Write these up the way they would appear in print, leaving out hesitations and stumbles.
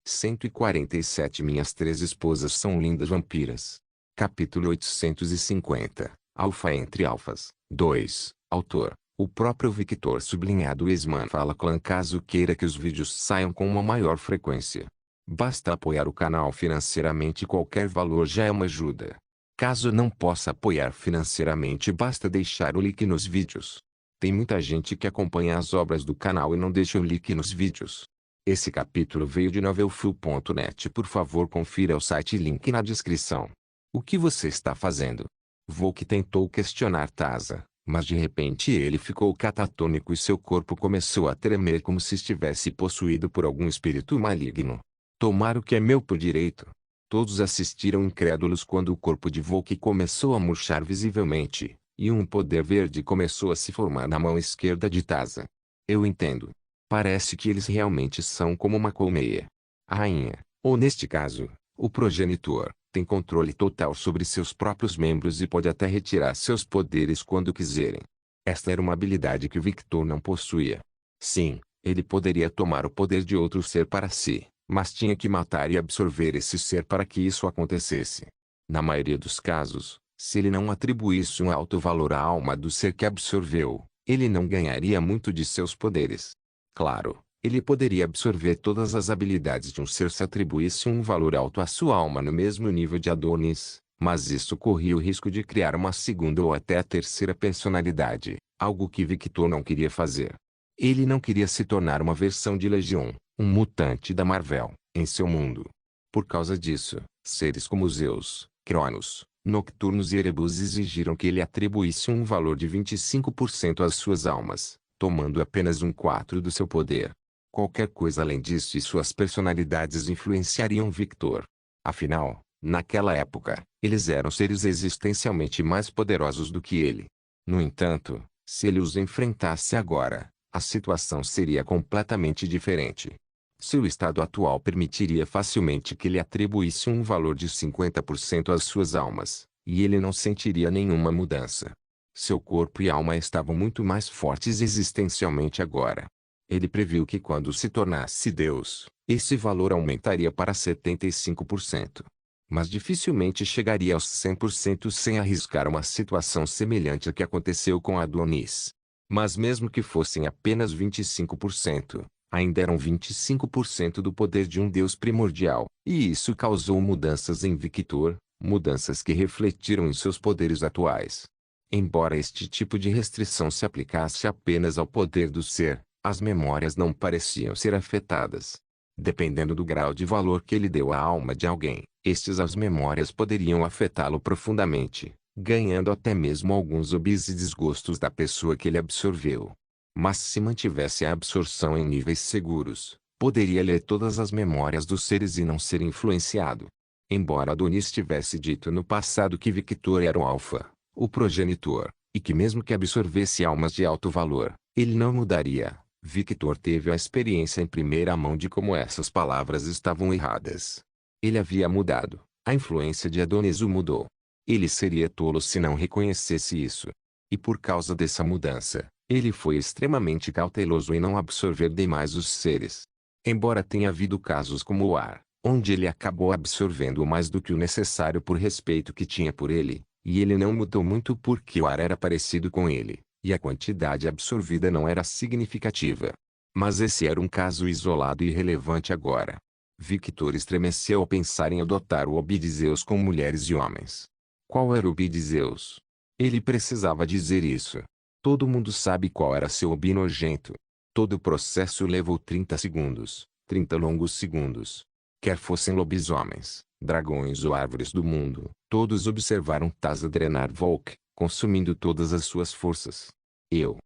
147 Minhas três esposas são lindas vampiras. Capítulo 850. Alfa entre alfas. 2. Autor: o próprio Victor sublinhado Eisman Fala Clan. Caso queira que os vídeos saiam com uma maior frequência, basta apoiar o canal financeiramente. Qualquer valor já é uma ajuda. Caso não possa apoiar financeiramente, basta deixar o link nos vídeos. Tem muita gente que acompanha as obras do canal e não deixa o link nos vídeos. Esse capítulo veio de novelfull.net. Por favor, confira o site e link na descrição. O que você está fazendo? Volk tentou questionar Taza, mas de repente ele ficou catatônico e seu corpo começou a tremer como se estivesse possuído por algum espírito maligno. Tomar o que é meu por direito. Todos assistiram incrédulos quando o corpo de Volk começou a murchar visivelmente, e um poder verde começou a se formar na mão esquerda de Taza. Eu entendo. Parece que eles realmente são como uma colmeia. A rainha, ou neste caso, o progenitor, tem controle total sobre seus próprios membros e pode até retirar seus poderes quando quiserem. Esta era uma habilidade que Victor não possuía. Sim, ele poderia tomar o poder de outro ser para si, mas tinha que matar e absorver esse ser para que isso acontecesse. Na maioria dos casos, se ele não atribuísse um alto valor à alma do ser que absorveu, ele não ganharia muito de seus poderes. Claro, ele poderia absorver todas as habilidades de um ser se atribuísse um valor alto à sua alma no mesmo nível de Adonis, mas isso corria o risco de criar uma segunda ou até a terceira personalidade, algo que Victor não queria fazer. Ele não queria se tornar uma versão de Legion, um mutante da Marvel, em seu mundo. Por causa disso, seres como Zeus, Cronos, Nocturnos e Erebus exigiram que ele atribuísse um valor de 25% às suas almas, tomando apenas 1/4 do seu poder. Qualquer coisa além disso e suas personalidades influenciariam Victor. Afinal, naquela época, eles eram seres existencialmente mais poderosos do que ele. No entanto, se ele os enfrentasse agora, a situação seria completamente diferente. Seu estado atual permitiria facilmente que ele atribuísse um valor de 50% às suas almas, e ele não sentiria nenhuma mudança. Seu corpo e alma estavam muito mais fortes existencialmente agora. Ele previu que quando se tornasse Deus, esse valor aumentaria para 75%. Mas dificilmente chegaria aos 100% sem arriscar uma situação semelhante à que aconteceu com Adonis. Mas mesmo que fossem apenas 25%, ainda eram 25% do poder de um Deus primordial, e isso causou mudanças em Victor, mudanças que refletiram em seus poderes atuais. Embora este tipo de restrição se aplicasse apenas ao poder do ser, as memórias não pareciam ser afetadas. Dependendo do grau de valor que ele deu à alma de alguém, as memórias poderiam afetá-lo profundamente, ganhando até mesmo alguns hobbies e desgostos da pessoa que ele absorveu. Mas se mantivesse a absorção em níveis seguros, poderia ler todas as memórias dos seres e não ser influenciado. Embora Adonis tivesse dito no passado que Victor era o Alfa, o progenitor, e que mesmo que absorvesse almas de alto valor, ele não mudaria, Victor teve a experiência em primeira mão de como essas palavras estavam erradas. Ele havia mudado, a influência de Adonis o mudou. Ele seria tolo se não reconhecesse isso. E por causa dessa mudança, ele foi extremamente cauteloso em não absorver demais os seres. Embora tenha havido casos como o ar, onde ele acabou absorvendo mais do que o necessário por respeito que tinha por ele, e ele não mudou muito porque o ar era parecido com ele, e a quantidade absorvida não era significativa. Mas esse era um caso isolado e irrelevante agora. Victor estremeceu ao pensar em adotar o hobby de Zeus com mulheres e homens. Qual era o hobby de Zeus? Ele precisava dizer isso. Todo mundo sabe qual era seu hobby nojento. Todo o processo levou 30 segundos, 30 longos segundos. Quer fossem lobisomens, dragões ou árvores do mundo, todos observaram Taza drenar Volk, consumindo todas as suas forças. Eu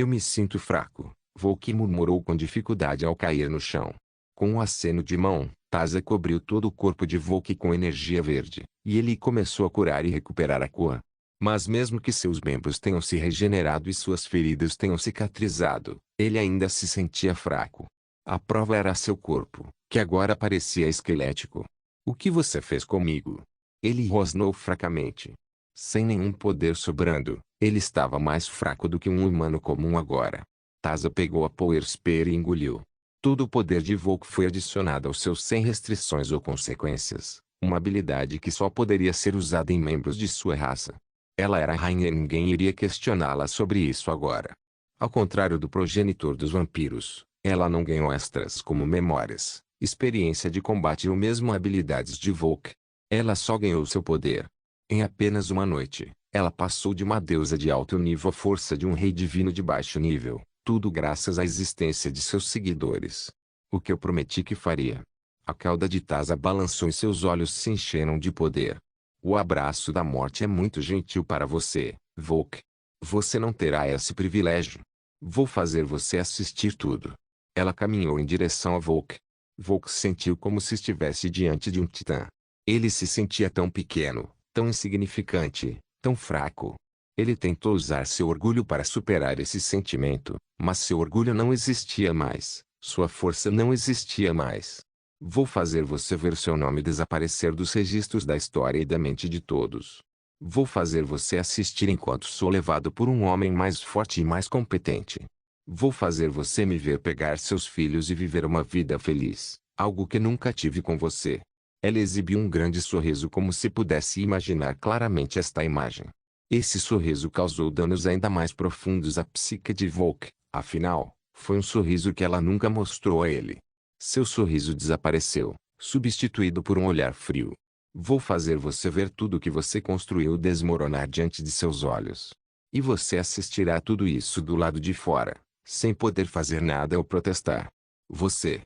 me sinto fraco, Volk murmurou com dificuldade ao cair no chão. Com um aceno de mão, Taza cobriu todo o corpo de Volk com energia verde, e ele começou a curar e recuperar a cor. Mas mesmo que seus membros tenham se regenerado e suas feridas tenham cicatrizado, ele ainda se sentia fraco. A prova era seu corpo, que agora parecia esquelético. O que você fez comigo? Ele rosnou fracamente. Sem nenhum poder sobrando, ele estava mais fraco do que um humano comum agora. Taza pegou a Power Spear e engoliu. Todo o poder de Volk foi adicionado aos seus sem restrições ou consequências, uma habilidade que só poderia ser usada em membros de sua raça. Ela era a rainha e ninguém iria questioná-la sobre isso agora. Ao contrário do progenitor dos vampiros, ela não ganhou extras como memórias, experiência de combate ou mesmo habilidades de Volk. Ela só ganhou seu poder. Em apenas uma noite, ela passou de uma deusa de alto nível à força de um rei divino de baixo nível, tudo graças à existência de seus seguidores. O que eu prometi que faria. A cauda de Taza balançou e seus olhos se encheram de poder. O abraço da morte é muito gentil para você, Volk. Você não terá esse privilégio. Vou fazer você assistir tudo. Ela caminhou em direção a Volk. Volk sentiu como se estivesse diante de um titã. Ele se sentia tão pequeno, tão insignificante, tão fraco. Ele tentou usar seu orgulho para superar esse sentimento, mas seu orgulho não existia mais, sua força não existia mais. Vou fazer você ver seu nome desaparecer dos registros da história e da mente de todos. Vou fazer você assistir enquanto sou levado por um homem mais forte e mais competente. Vou fazer você me ver pegar seus filhos e viver uma vida feliz, algo que nunca tive com você. Ela exibiu um grande sorriso como se pudesse imaginar claramente esta imagem. Esse sorriso causou danos ainda mais profundos à psique de Volk, afinal, foi um sorriso que ela nunca mostrou a ele. Seu sorriso desapareceu, substituído por um olhar frio. Vou fazer você ver tudo o que você construiu desmoronar diante de seus olhos. E você assistirá a tudo isso do lado de fora, sem poder fazer nada ou protestar. Você.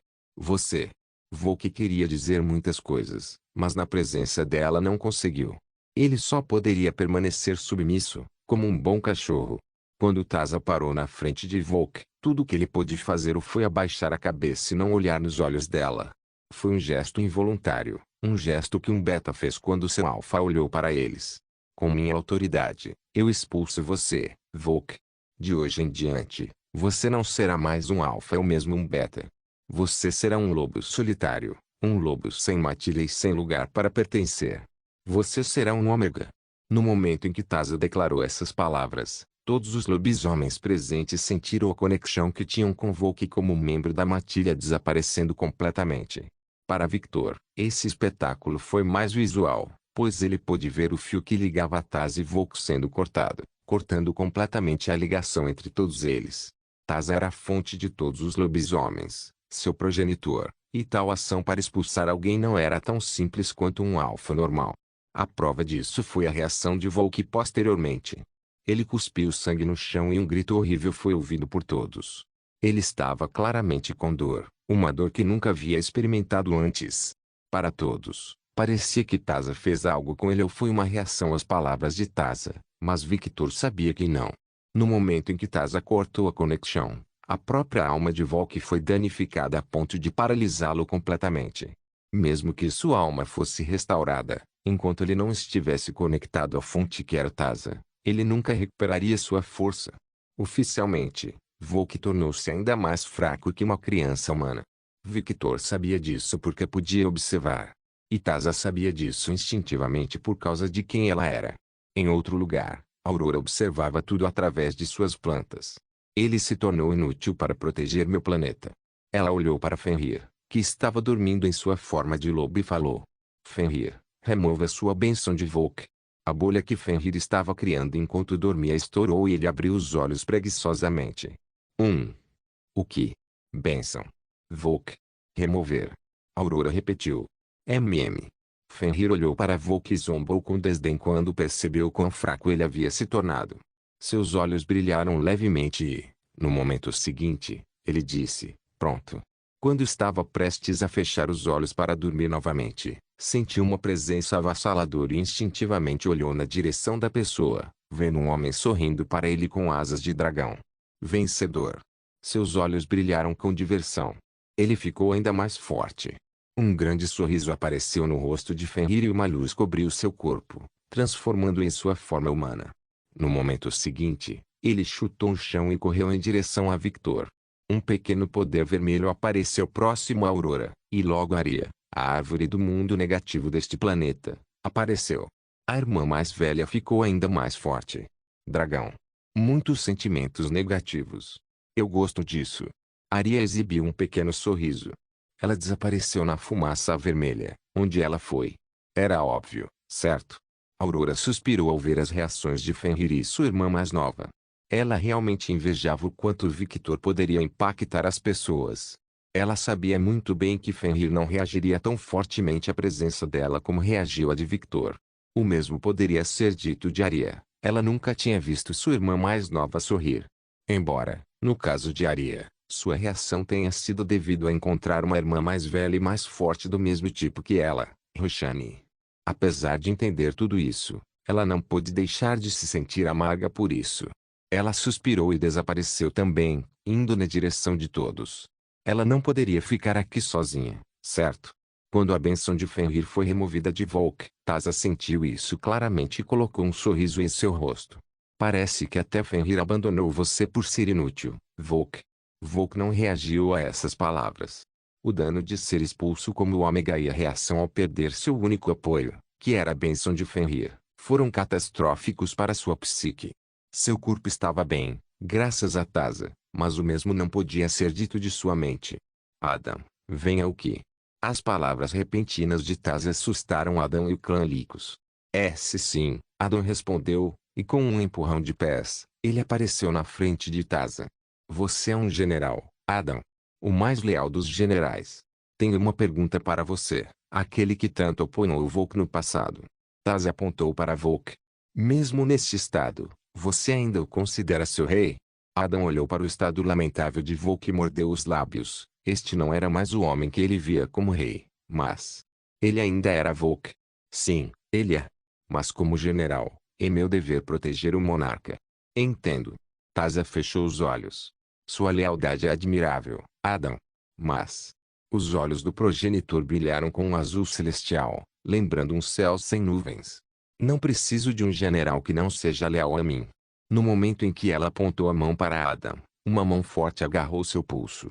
Volk queria dizer muitas coisas, mas na presença dela não conseguiu. Ele só poderia permanecer submisso, como um bom cachorro. Quando Taza parou na frente de Volk, tudo o que ele pôde fazer foi abaixar a cabeça e não olhar nos olhos dela. Foi um gesto involuntário, um gesto que um beta fez quando seu alfa olhou para eles. Com minha autoridade, eu expulso você, Volk. De hoje em diante, você não será mais um alfa ou mesmo um beta. Você será um lobo solitário, um lobo sem matilha e sem lugar para pertencer. Você será um ômega. No momento em que Taza declarou essas palavras, todos os lobisomens presentes sentiram a conexão que tinham com Volk como membro da matilha desaparecendo completamente. Para Victor, esse espetáculo foi mais visual, pois ele pôde ver o fio que ligava Taza e Volk sendo cortado, cortando completamente a ligação entre todos eles. Taza era a fonte de todos os lobisomens, seu progenitor, e tal ação para expulsar alguém não era tão simples quanto um alfa normal. A prova disso foi a reação de Volk posteriormente. Ele cuspiu sangue no chão e um grito horrível foi ouvido por todos. Ele estava claramente com dor, uma dor que nunca havia experimentado antes. Para todos, parecia que Taza fez algo com ele ou foi uma reação às palavras de Taza, mas Victor sabia que não. No momento em que Taza cortou a conexão, a própria alma de Volk foi danificada a ponto de paralisá-lo completamente. Mesmo que sua alma fosse restaurada, enquanto ele não estivesse conectado à fonte que era Taza, ele nunca recuperaria sua força. Oficialmente, Volk tornou-se ainda mais fraco que uma criança humana. Victor sabia disso porque podia observar. E Taza sabia disso instintivamente por causa de quem ela era. Em outro lugar, Aurora observava tudo através de suas plantas. Ele se tornou inútil para proteger meu planeta. Ela olhou para Fenrir, que estava dormindo em sua forma de lobo e falou: Fenrir, remova sua bênção de Volk. A bolha que Fenrir estava criando enquanto dormia estourou e ele abriu os olhos preguiçosamente. O que? Bênção. Volk. Remover. Aurora repetiu. Fenrir olhou para Volk e zombou com desdém quando percebeu quão fraco ele havia se tornado. Seus olhos brilharam levemente e, no momento seguinte, ele disse, pronto. Quando estava prestes a fechar os olhos para dormir novamente, sentiu uma presença avassaladora e instintivamente olhou na direção da pessoa, vendo um homem sorrindo para ele com asas de dragão. Vencedor. Seus olhos brilharam com diversão. Ele ficou ainda mais forte. Um grande sorriso apareceu no rosto de Fenrir e uma luz cobriu seu corpo, transformando-o em sua forma humana. No momento seguinte, ele chutou o chão e correu em direção a Victor. Um pequeno poder vermelho apareceu próximo à Aurora, e logo Aria, a árvore do mundo negativo deste planeta, apareceu. A irmã mais velha ficou ainda mais forte. Dragão. Muitos sentimentos negativos. Eu gosto disso. Aria exibiu um pequeno sorriso. Ela desapareceu na fumaça vermelha. Onde ela foi? Era óbvio, certo? Aurora suspirou ao ver as reações de Fenrir e sua irmã mais nova. Ela realmente invejava o quanto Victor poderia impactar as pessoas. Ela sabia muito bem que Fenrir não reagiria tão fortemente à presença dela como reagiu a de Victor. O mesmo poderia ser dito de Aria. Ela nunca tinha visto sua irmã mais nova sorrir. Embora, no caso de Aria, sua reação tenha sido devido a encontrar uma irmã mais velha e mais forte do mesmo tipo que ela, Roshani. Apesar de entender tudo isso, ela não pôde deixar de se sentir amarga por isso. Ela suspirou e desapareceu também, indo na direção de todos. Ela não poderia ficar aqui sozinha, certo? Quando a bênção de Fenrir foi removida de Volk, Tasa sentiu isso claramente e colocou um sorriso em seu rosto. Parece que até Fenrir abandonou você por ser inútil, Volk. Volk não reagiu a essas palavras. O dano de ser expulso como Ômega e a reação ao perder seu único apoio, que era a bênção de Fenrir, foram catastróficos para sua psique. Seu corpo estava bem, graças a Tasa, mas o mesmo não podia ser dito de sua mente. Adam, venha o que? As palavras repentinas de Tasa assustaram Adam e o clã Lycos. Sim, Adam respondeu, e com um empurrão de pés, ele apareceu na frente de Tasa. Você é um general, Adam. O mais leal dos generais. Tenho uma pergunta para você, aquele que tanto apoiou Volk no passado. Tasa apontou para Volk. Mesmo neste estado, você ainda o considera seu rei? Adam olhou para o estado lamentável de Volk e mordeu os lábios. Este não era mais o homem que ele via como rei, mas... ele ainda era Volk. Sim, ele é. Mas como general, é meu dever proteger o monarca. Entendo. Tasa fechou os olhos. Sua lealdade é admirável, Adam. Mas... os olhos do progenitor brilharam com um azul celestial, lembrando um céu sem nuvens. Não preciso de um general que não seja leal a mim. No momento em que ela apontou a mão para Adam, uma mão forte agarrou seu pulso.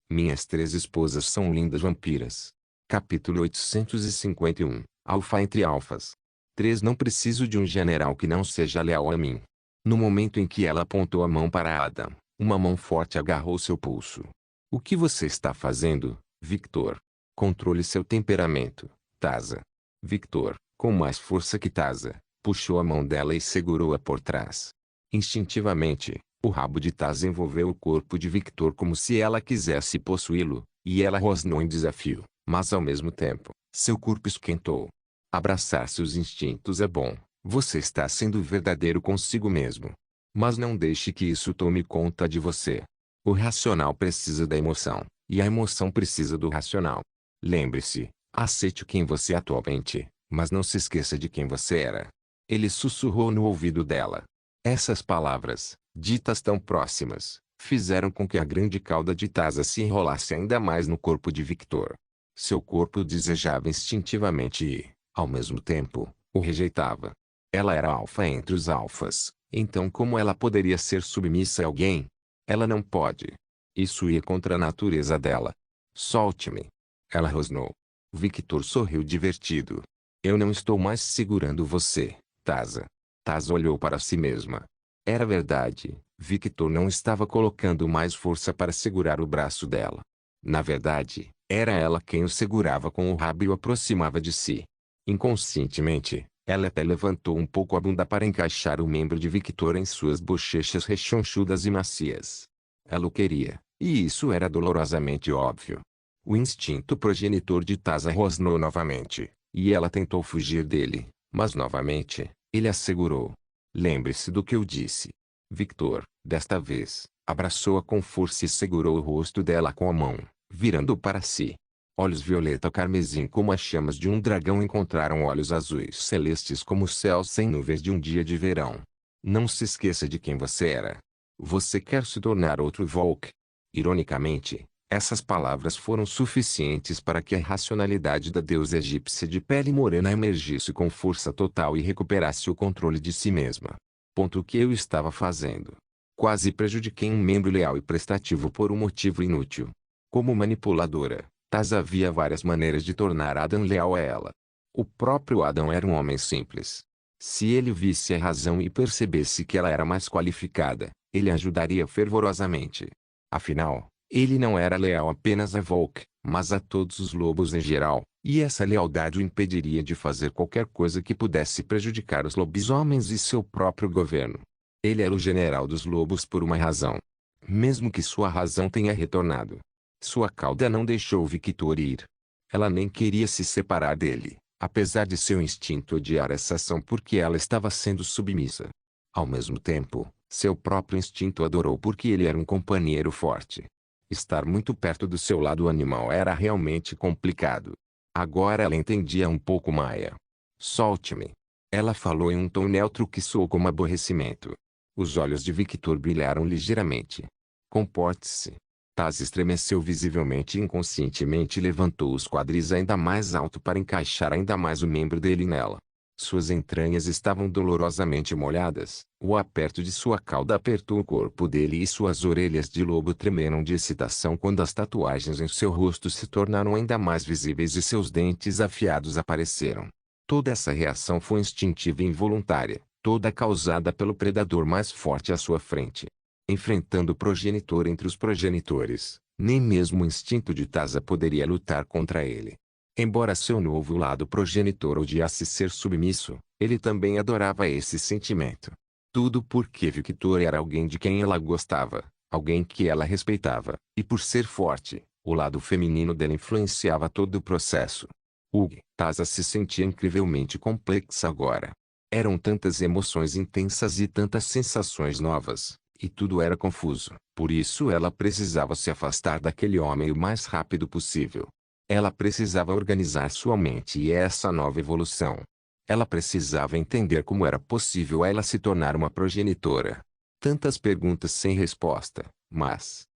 Minhas 3 esposas são lindas vampiras. Capítulo 851. Alfa entre alfas. 3. Não preciso de um general que não seja leal a mim. No momento em que ela apontou a mão para Adam, uma mão forte agarrou seu pulso. O que você está fazendo, Victor? Controle seu temperamento, Tasa. Victor, com mais força que Tasa, puxou a mão dela e segurou-a por trás. Instintivamente, o rabo de Tasa envolveu o corpo de Victor como se ela quisesse possuí-lo, e ela rosnou em desafio, mas ao mesmo tempo, seu corpo esquentou. Abraçar seus instintos é bom, você está sendo verdadeiro consigo mesmo. Mas não deixe que isso tome conta de você. O racional precisa da emoção, e a emoção precisa do racional. Lembre-se, aceite quem você é atualmente, mas não se esqueça de quem você era. Ele sussurrou no ouvido dela. Essas palavras, ditas tão próximas, fizeram com que a grande cauda de Tasa se enrolasse ainda mais no corpo de Victor. Seu corpo o desejava instintivamente e, ao mesmo tempo, o rejeitava. Ela era alfa entre os alfas, então como ela poderia ser submissa a alguém? Ela não pode. Isso ia contra a natureza dela. Solte-me. Ela rosnou. Victor sorriu divertido. Eu não estou mais segurando você, Tasa. Tasa olhou para si mesma. Era verdade, Victor não estava colocando mais força para segurar o braço dela. Na verdade, era ela quem o segurava com o rabo e o aproximava de si. Inconscientemente, ela até levantou um pouco a bunda para encaixar o membro de Victor em suas bochechas rechonchudas e macias. Ela o queria, e isso era dolorosamente óbvio. O instinto progenitor de Tasa rosnou novamente, e ela tentou fugir dele, mas novamente, ele a segurou. Lembre-se do que eu disse. Victor, desta vez, abraçou-a com força e segurou o rosto dela com a mão, virando-o para si. Olhos violeta carmesim como as chamas de um dragão encontraram olhos azuis celestes como o céu sem nuvens de um dia de verão. Não se esqueça de quem você era. Você quer se tornar outro Volk? Ironicamente, essas palavras foram suficientes para que a racionalidade da deusa egípcia de pele morena emergisse com força total e recuperasse o controle de si mesma. O que eu estava fazendo? Quase prejudiquei um membro leal e prestativo por um motivo inútil. Como manipuladora, Tasa havia várias maneiras de tornar Adam leal a ela. O próprio Adam era um homem simples. Se ele visse a razão e percebesse que ela era mais qualificada, ele ajudaria fervorosamente. Afinal, Ele não era leal apenas a Volk, mas a todos os lobos em geral, e essa lealdade o impediria de fazer qualquer coisa que pudesse prejudicar os lobisomens e seu próprio governo. Ele era o general dos lobos por uma razão. Mesmo que sua razão tenha retornado, sua cauda não deixou Victor ir. Ela nem queria se separar dele, apesar de seu instinto odiar essa ação porque ela estava sendo submissa. Ao mesmo tempo, seu próprio instinto adorou porque ele era um companheiro forte. Estar muito perto do seu lado animal era realmente complicado. Agora ela entendia um pouco Maia. Solte-me. Ela falou em um tom neutro que soou como aborrecimento. Os olhos de Victor brilharam ligeiramente. Comporte-se. Taz estremeceu visivelmente e inconscientemente levantou os quadris ainda mais alto para encaixar ainda mais o membro dele nela. Suas entranhas estavam dolorosamente molhadas. O aperto de sua cauda apertou o corpo dele e suas orelhas de lobo tremeram de excitação quando as tatuagens em seu rosto se tornaram ainda mais visíveis e seus dentes afiados apareceram. Toda essa reação foi instintiva e involuntária, toda causada pelo predador mais forte à sua frente. Enfrentando o progenitor entre os progenitores, nem mesmo o instinto de Taza poderia lutar contra ele. Embora seu novo lado progenitor odiasse ser submisso, ele também adorava esse sentimento. Tudo porque Victor era alguém de quem ela gostava, alguém que ela respeitava, e por ser forte, o lado feminino dela influenciava todo o processo. Taza se sentia incrivelmente complexa agora. Eram tantas emoções intensas e tantas sensações novas, e tudo era confuso. Por isso ela precisava se afastar daquele homem o mais rápido possível. Ela precisava organizar sua mente e essa nova evolução. Ela precisava entender como era possível ela se tornar uma progenitora. Tantas perguntas sem resposta, mas...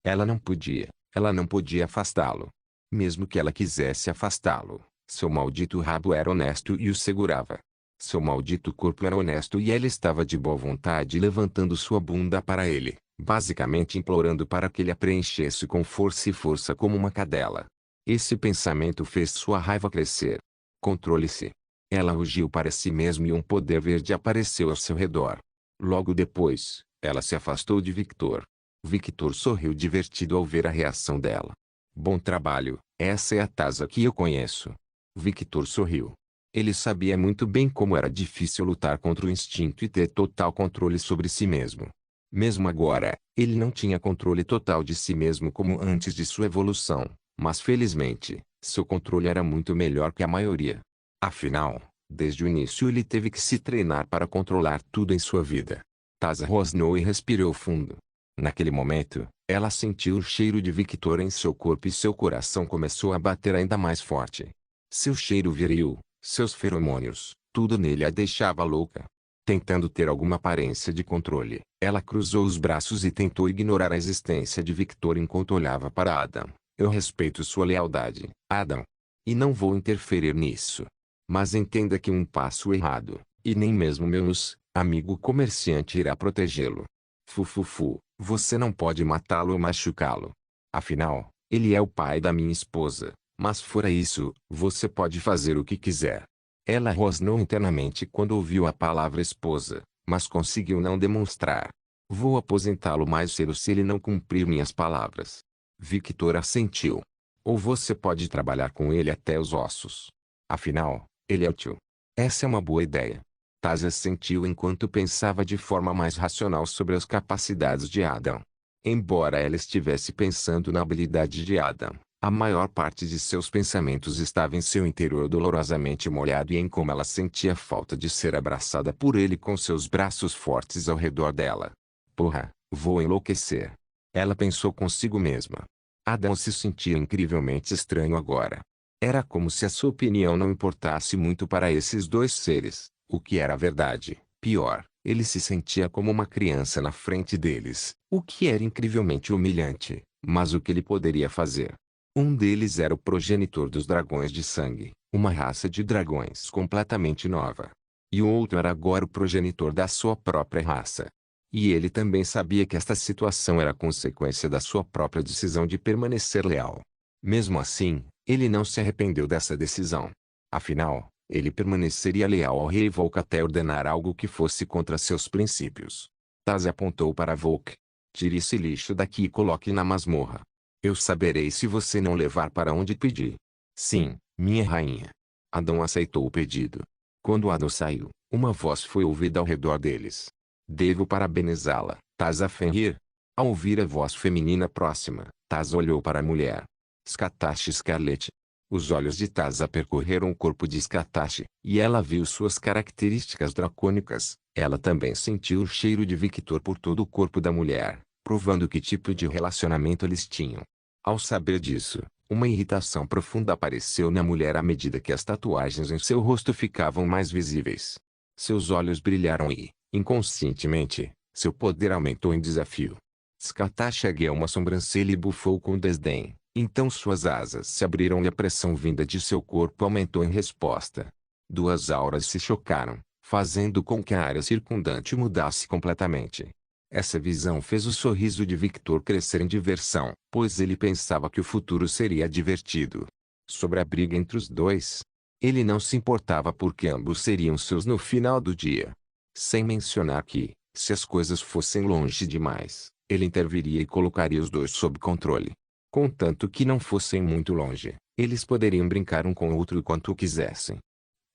Ela não podia afastá-lo. Mesmo que ela quisesse afastá-lo, seu maldito rabo era honesto e o segurava. Seu maldito corpo era honesto e ela estava de boa vontade levantando sua bunda para ele, basicamente implorando para que ele a preenchesse com força e força como uma cadela. Esse pensamento fez sua raiva crescer. Controle-se. Ela rugiu para si mesma e um poder verde apareceu ao seu redor. Logo depois, ela se afastou de Victor. Victor sorriu divertido ao ver a reação dela. Bom trabalho, essa é a Taza que eu conheço. Victor sorriu. Ele sabia muito bem como era difícil lutar contra o instinto e ter total controle sobre si mesmo. Mesmo agora, ele não tinha controle total de si mesmo como antes de sua evolução, mas felizmente, seu controle era muito melhor que a maioria. Afinal, desde o início ele teve que se treinar para controlar tudo em sua vida. Taza rosnou e respirou fundo. Naquele momento, ela sentiu o cheiro de Victor em seu corpo e seu coração começou a bater ainda mais forte. Seu cheiro viril, seus feromônios, tudo nele a deixava louca. Tentando ter alguma aparência de controle, ela cruzou os braços e tentou ignorar a existência de Victor enquanto olhava para Adam. Eu respeito sua lealdade, Adam. E não vou interferir nisso. Mas entenda que um passo errado, e nem mesmo meu amigo comerciante irá protegê-lo. Fufufu, você não pode matá-lo ou machucá-lo. Afinal, ele é o pai da minha esposa, mas fora isso, você pode fazer o que quiser. Ela rosnou internamente quando ouviu a palavra esposa, mas conseguiu não demonstrar. Vou aposentá-lo mais cedo se ele não cumprir minhas palavras. Victor assentiu. Ou você pode trabalhar com ele até os ossos. Afinal, ele é o tio. Essa é uma boa ideia. Taza sentiu enquanto pensava de forma mais racional sobre as capacidades de Adam. Embora ela estivesse pensando na habilidade de Adam, a maior parte de seus pensamentos estava em seu interior dolorosamente molhado e em como ela sentia falta de ser abraçada por ele com seus braços fortes ao redor dela. Porra, vou enlouquecer. Ela pensou consigo mesma. Adam se sentia incrivelmente estranho agora. Era como se a sua opinião não importasse muito para esses dois seres. O que era verdade, pior, ele se sentia como uma criança na frente deles, o que era incrivelmente humilhante, mas o que ele poderia fazer? Um deles era o progenitor dos dragões de sangue, uma raça de dragões completamente nova. E o outro era agora o progenitor da sua própria raça. E ele também sabia que esta situação era consequência da sua própria decisão de permanecer leal. Mesmo assim, ele não se arrependeu dessa decisão. Afinal, ele permaneceria leal ao rei Volk até ordenar algo que fosse contra seus princípios. Taz apontou para Volk. Tire esse lixo daqui e coloque na masmorra. Eu saberei se você não levar para onde pedi. Sim, minha rainha. Adão aceitou o pedido. Quando Adão saiu, uma voz foi ouvida ao redor deles. Devo parabenizá-la, Taza Fenrir. Ao ouvir a voz feminina próxima, Taza olhou para a mulher. Skatashi Scarlet. Os olhos de Taza percorreram o corpo de Skatashi, e ela viu suas características dracônicas. Ela também sentiu o cheiro de Victor por todo o corpo da mulher, provando que tipo de relacionamento eles tinham. Ao saber disso, uma irritação profunda apareceu na mulher à medida que as tatuagens em seu rosto ficavam mais visíveis. Seus olhos brilharam e, inconscientemente, seu poder aumentou em desafio. Skatashi ergueu uma sobrancelha e bufou com desdém. Então suas asas se abriram e a pressão vinda de seu corpo aumentou em resposta. Duas auras se chocaram, fazendo com que a área circundante mudasse completamente. Essa visão fez o sorriso de Victor crescer em diversão, pois ele pensava que o futuro seria divertido. Sobre a briga entre os dois, ele não se importava porque ambos seriam seus no final do dia. Sem mencionar que, se as coisas fossem longe demais, ele interviria e colocaria os dois sob controle. Contanto que não fossem muito longe, eles poderiam brincar um com o outro quanto quisessem.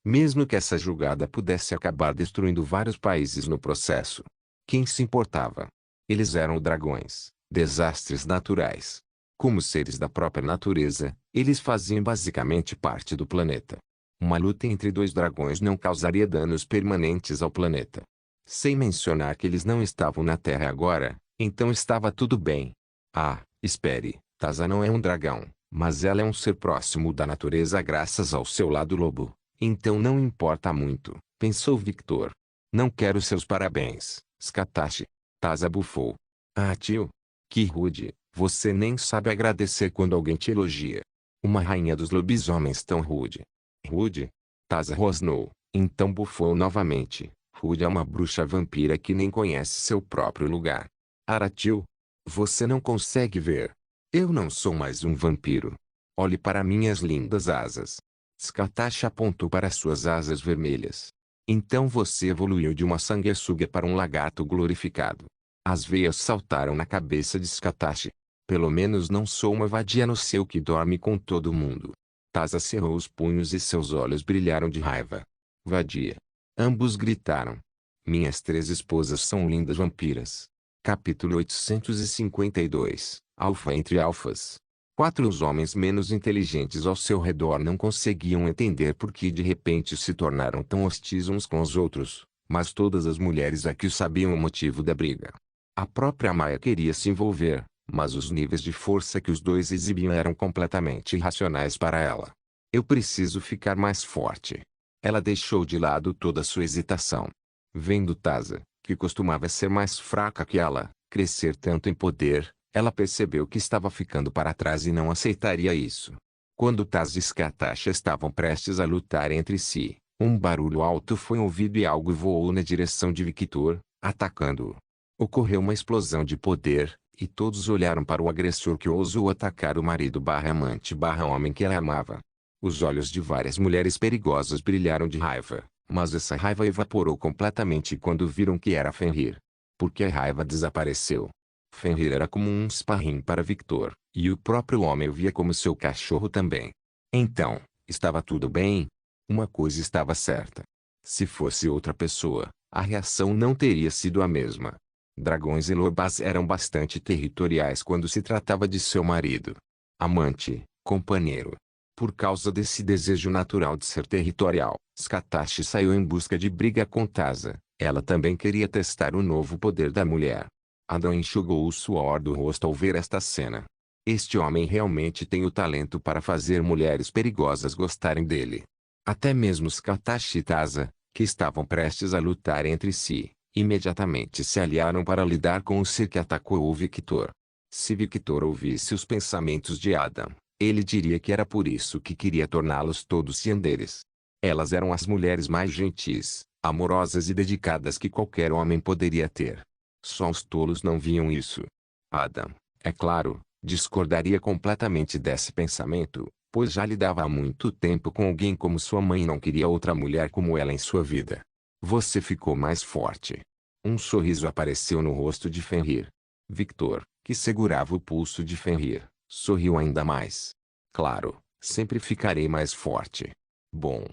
Mesmo que essa jogada pudesse acabar destruindo vários países no processo. Quem se importava? Eles eram dragões, desastres naturais. Como seres da própria natureza, eles faziam basicamente parte do planeta. Uma luta entre dois dragões não causaria danos permanentes ao planeta. Sem mencionar que eles não estavam na Terra agora, então estava tudo bem. Ah, espere, Taza não é um dragão, mas ela é um ser próximo da natureza graças ao seu lado lobo. Então não importa muito, pensou Victor. Não quero seus parabéns, Skatashi. Taza bufou. Ah, tio. Que rude, você nem sabe agradecer quando alguém te elogia. Uma rainha dos lobisomens tão rude. Rude? Taza rosnou, então bufou novamente. Rude é uma bruxa vampira que nem conhece seu próprio lugar. Aratil? Você não consegue ver. Eu não sou mais um vampiro. Olhe para minhas lindas asas. Skatashi apontou para suas asas vermelhas. Então você evoluiu de uma sanguessuga para um lagarto glorificado. As veias saltaram na cabeça de Skatashi. Pelo menos não sou uma vadia no céu que dorme com todo mundo. Taza cerrou os punhos e seus olhos brilharam de raiva. Vadia. Ambos gritaram. Minhas três esposas são lindas vampiras. Capítulo 852. Alfa entre alfas. Quatro os homens menos inteligentes ao seu redor não conseguiam entender por que de repente se tornaram tão hostis uns com os outros, mas todas as mulheres aqui sabiam o motivo da briga. A própria Maya queria se envolver, mas os níveis de força que os dois exibiam eram completamente irracionais para ela. Eu preciso ficar mais forte. Ela deixou de lado toda sua hesitação. Vendo Taza, que costumava ser mais fraca que ela, crescer tanto em poder, ela percebeu que estava ficando para trás e não aceitaria isso. Quando Taza e Skatashi estavam prestes a lutar entre si, um barulho alto foi ouvido e algo voou na direção de Victor, atacando-o. Ocorreu uma explosão de poder, e todos olharam para o agressor que ousou atacar o marido/amante/homem que ela amava. Os olhos de várias mulheres perigosas brilharam de raiva, mas essa raiva evaporou completamente quando viram que era Fenrir. Porque a raiva desapareceu. Fenrir era como um sparring para Victor, e o próprio homem o via como seu cachorro também. Então, estava tudo bem? Uma coisa estava certa. Se fosse outra pessoa, a reação não teria sido a mesma. Dragões e lobas eram bastante territoriais quando se tratava de seu marido. Amante, companheiro. Por causa desse desejo natural de ser territorial, Skatashi saiu em busca de briga com Taza. Ela também queria testar o novo poder da mulher. Adão enxugou o suor do rosto ao ver esta cena. Este homem realmente tem o talento para fazer mulheres perigosas gostarem dele. Até mesmo Skatashi e Taza, que estavam prestes a lutar entre si, imediatamente se aliaram para lidar com o ser que atacou o Victor. Se Victor ouvisse os pensamentos de Adam, ele diria que era por isso que queria torná-los todos yanderes. Elas eram as mulheres mais gentis, amorosas e dedicadas que qualquer homem poderia ter. Só os tolos não viam isso. Adam, é claro, discordaria completamente desse pensamento, pois já lidava há muito tempo com alguém como sua mãe e não queria outra mulher como ela em sua vida. Você ficou mais forte. Um sorriso apareceu no rosto de Fenrir. Victor, que segurava o pulso de Fenrir, sorriu ainda mais. Claro, sempre ficarei mais forte. Bom.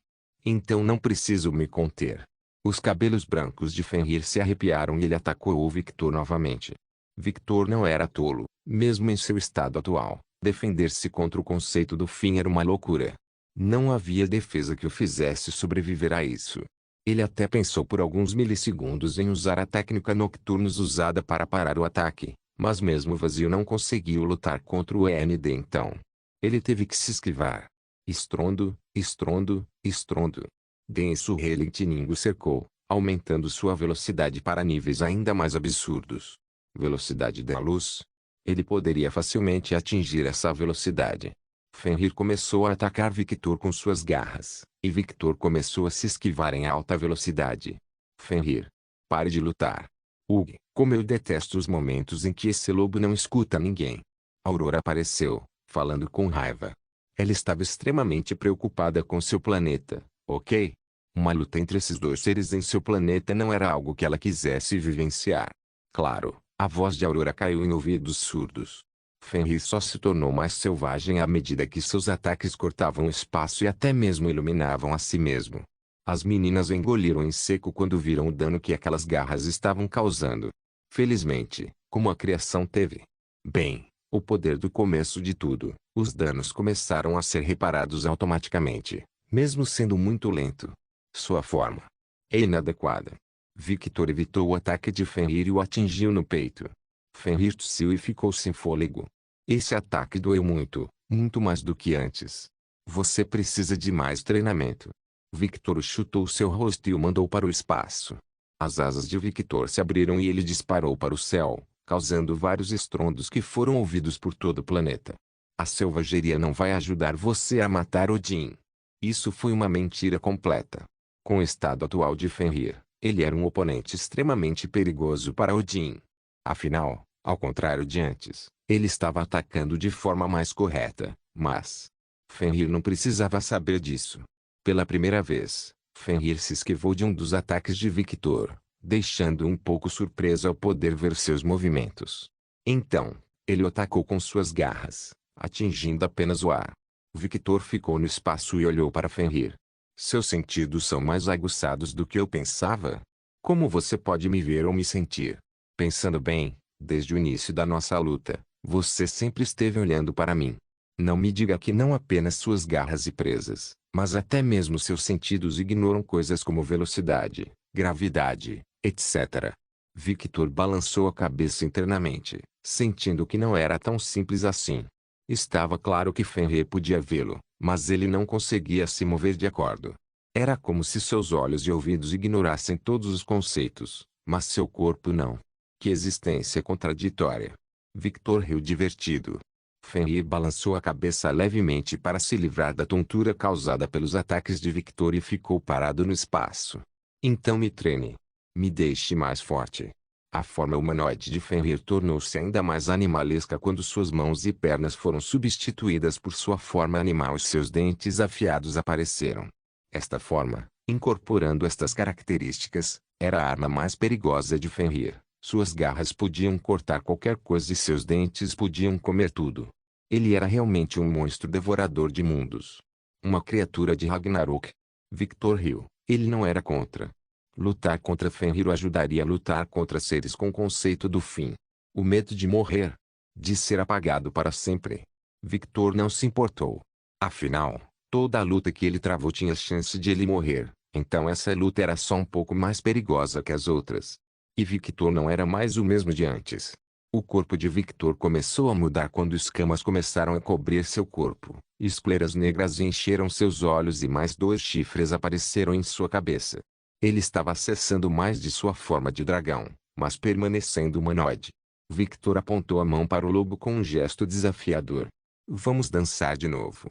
Então não preciso me conter. Os cabelos brancos de Fenrir se arrepiaram e ele atacou o Victor novamente. Victor não era tolo, mesmo em seu estado atual. Defender-se contra o conceito do fim era uma loucura. Não havia defesa que o fizesse sobreviver a isso. Ele até pensou por alguns milissegundos em usar a técnica Nocturnus usada para parar o ataque, mas mesmo vazio não conseguiu lutar contra o EMD então. Ele teve que se esquivar. Estrondo, estrondo, estrondo. Denso relintiningo cercou, aumentando sua velocidade para níveis ainda mais absurdos. Velocidade da luz? Ele poderia facilmente atingir essa velocidade. Fenrir começou a atacar Victor com suas garras, e Victor começou a se esquivar em alta velocidade. Fenrir. Pare de lutar. Ugh, como eu detesto os momentos em que esse lobo não escuta ninguém. Aurora apareceu, falando com raiva. Ela estava extremamente preocupada com seu planeta, ok? Uma luta entre esses dois seres em seu planeta não era algo que ela quisesse vivenciar. Claro, a voz de Aurora caiu em ouvidos surdos. Fenrir só se tornou mais selvagem à medida que seus ataques cortavam o espaço e até mesmo iluminavam a si mesmo. As meninas engoliram em seco quando viram o dano que aquelas garras estavam causando. Felizmente, como a criação teve bem, o poder do começo de tudo, os danos começaram a ser reparados automaticamente, mesmo sendo muito lento. Sua forma é inadequada. Victor evitou o ataque de Fenrir e o atingiu no peito. Fenrir tossiu e ficou sem fôlego. Esse ataque doeu muito, muito mais do que antes. Você precisa de mais treinamento. Victor chutou seu rosto e o mandou para o espaço. As asas de Victor se abriram e ele disparou para o céu, causando vários estrondos que foram ouvidos por todo o planeta. A selvageria não vai ajudar você a matar Odin. Isso foi uma mentira completa. Com o estado atual de Fenrir, ele era um oponente extremamente perigoso para Odin. Afinal, ao contrário de antes, ele estava atacando de forma mais correta, mas Fenrir não precisava saber disso. Pela primeira vez, Fenrir se esquivou de um dos ataques de Victor, deixando um pouco surpreso ao poder ver seus movimentos. Então, ele o atacou com suas garras, atingindo apenas o ar. Victor ficou no espaço e olhou para Fenrir. Seus sentidos são mais aguçados do que eu pensava? Como você pode me ver ou me sentir? Pensando bem, desde o início da nossa luta, você sempre esteve olhando para mim. Não me diga que não apenas suas garras e presas, mas até mesmo seus sentidos ignoram coisas como velocidade, gravidade, etc. Victor balançou a cabeça internamente, sentindo que não era tão simples assim. Estava claro que Fenrir podia vê-lo, mas ele não conseguia se mover de acordo. Era como se seus olhos e ouvidos ignorassem todos os conceitos, mas seu corpo não. Que existência contraditória. Victor riu divertido. Fenrir balançou a cabeça levemente para se livrar da tontura causada pelos ataques de Victor e ficou parado no espaço. Então me treine. Me deixe mais forte. A forma humanoide de Fenrir tornou-se ainda mais animalesca quando suas mãos e pernas foram substituídas por sua forma animal e seus dentes afiados apareceram. Esta forma, incorporando estas características, era a arma mais perigosa de Fenrir. Suas garras podiam cortar qualquer coisa e seus dentes podiam comer tudo. Ele era realmente um monstro devorador de mundos. Uma criatura de Ragnarok. Victor riu. Ele não era contra. Lutar contra Fenrir o ajudaria a lutar contra seres com o conceito do fim. O medo de morrer. De ser apagado para sempre. Victor não se importou. Afinal, toda a luta que ele travou tinha chance de ele morrer, então essa luta era só um pouco mais perigosa que as outras. E Victor não era mais o mesmo de antes. O corpo de Victor começou a mudar quando escamas começaram a cobrir seu corpo, escleras negras encheram seus olhos e mais 2 chifres apareceram em sua cabeça. Ele estava acessando mais de sua forma de dragão, mas permanecendo humanoide. Victor apontou a mão para o lobo com um gesto desafiador. Vamos dançar de novo.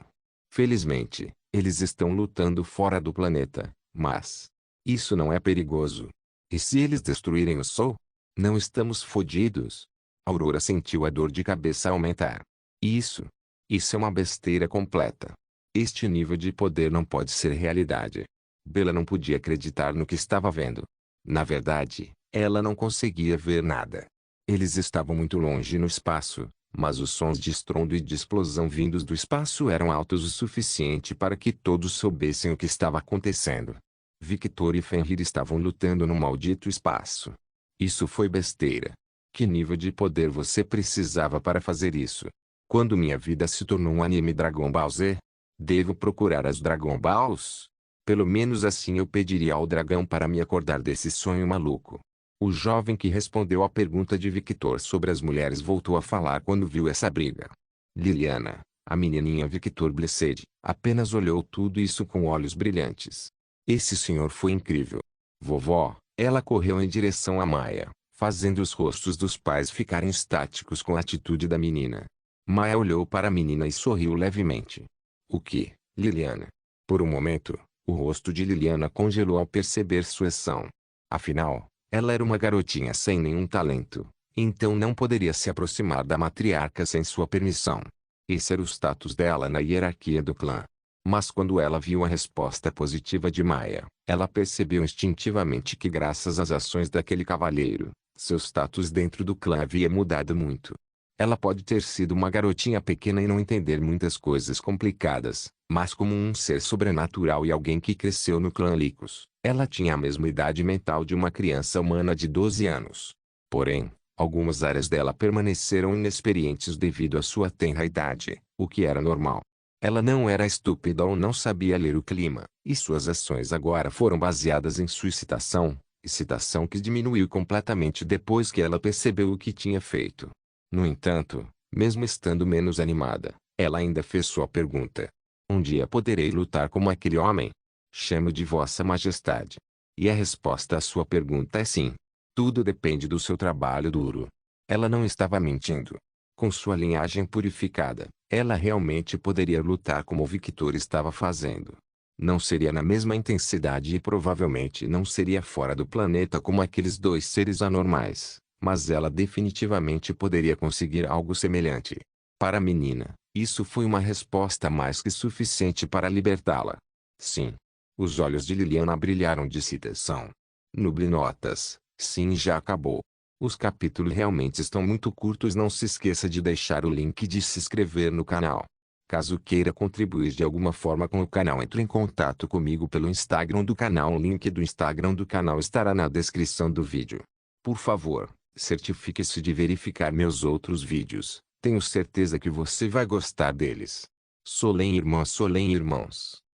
Felizmente, eles estão lutando fora do planeta, mas isso não é perigoso. E se eles destruírem o Sol? Não estamos fodidos. Aurora sentiu a dor de cabeça aumentar. Isso é uma besteira completa. Este nível de poder não pode ser realidade. Bella não podia acreditar no que estava vendo. Na verdade, ela não conseguia ver nada. Eles estavam muito longe no espaço, mas os sons de estrondo e de explosão vindos do espaço eram altos o suficiente para que todos soubessem o que estava acontecendo. Victor e Fenrir estavam lutando no maldito espaço. Isso foi besteira. Que nível de poder você precisava para fazer isso? Quando minha vida se tornou um anime Dragon Ball Z? Devo procurar as Dragon Balls? Pelo menos assim eu pediria ao dragão para me acordar desse sonho maluco. O jovem que respondeu à pergunta de Victor sobre as mulheres voltou a falar quando viu essa briga. Liliana, a menininha Victor Blessed, apenas olhou tudo isso com olhos brilhantes. Esse senhor foi incrível. Vovó, ela correu em direção a Maia, fazendo os rostos dos pais ficarem estáticos com a atitude da menina. Maia olhou para a menina e sorriu levemente. O que, Liliana? Por um momento, o rosto de Liliana congelou ao perceber sua ação. Afinal, ela era uma garotinha sem nenhum talento, então não poderia se aproximar da matriarca sem sua permissão. Esse era o status dela na hierarquia do clã. Mas quando ela viu a resposta positiva de Maia, ela percebeu instintivamente que graças às ações daquele cavalheiro, seu status dentro do clã havia mudado muito. Ela pode ter sido uma garotinha pequena e não entender muitas coisas complicadas, mas como um ser sobrenatural e alguém que cresceu no clã Lycos, ela tinha a mesma idade mental de uma criança humana de 12 anos. Porém, algumas áreas dela permaneceram inexperientes devido à sua tenra idade, o que era normal. Ela não era estúpida ou não sabia ler o clima, e suas ações agora foram baseadas em sua excitação que diminuiu completamente depois que ela percebeu o que tinha feito. No entanto, mesmo estando menos animada, ela ainda fez sua pergunta. Um dia poderei lutar como aquele homem? Chamo de Vossa Majestade. E a resposta à sua pergunta é sim. Tudo depende do seu trabalho duro. Ela não estava mentindo. Com sua linhagem purificada, ela realmente poderia lutar como o Victor estava fazendo. Não seria na mesma intensidade e provavelmente não seria fora do planeta como aqueles dois seres anormais, mas ela definitivamente poderia conseguir algo semelhante. Para a menina, isso foi uma resposta mais que suficiente para libertá-la. Sim. Os olhos de Liliana brilharam de excitação. Nuble notas. Sim, já acabou. Os capítulos realmente estão muito curtos. Não se esqueça de deixar o link e de se inscrever no canal. Caso queira contribuir de alguma forma com o canal, entre em contato comigo pelo Instagram do canal. O link do Instagram do canal estará na descrição do vídeo. Por favor, certifique-se de verificar meus outros vídeos. Tenho certeza que você vai gostar deles. Solem irmãs, Solem irmãos.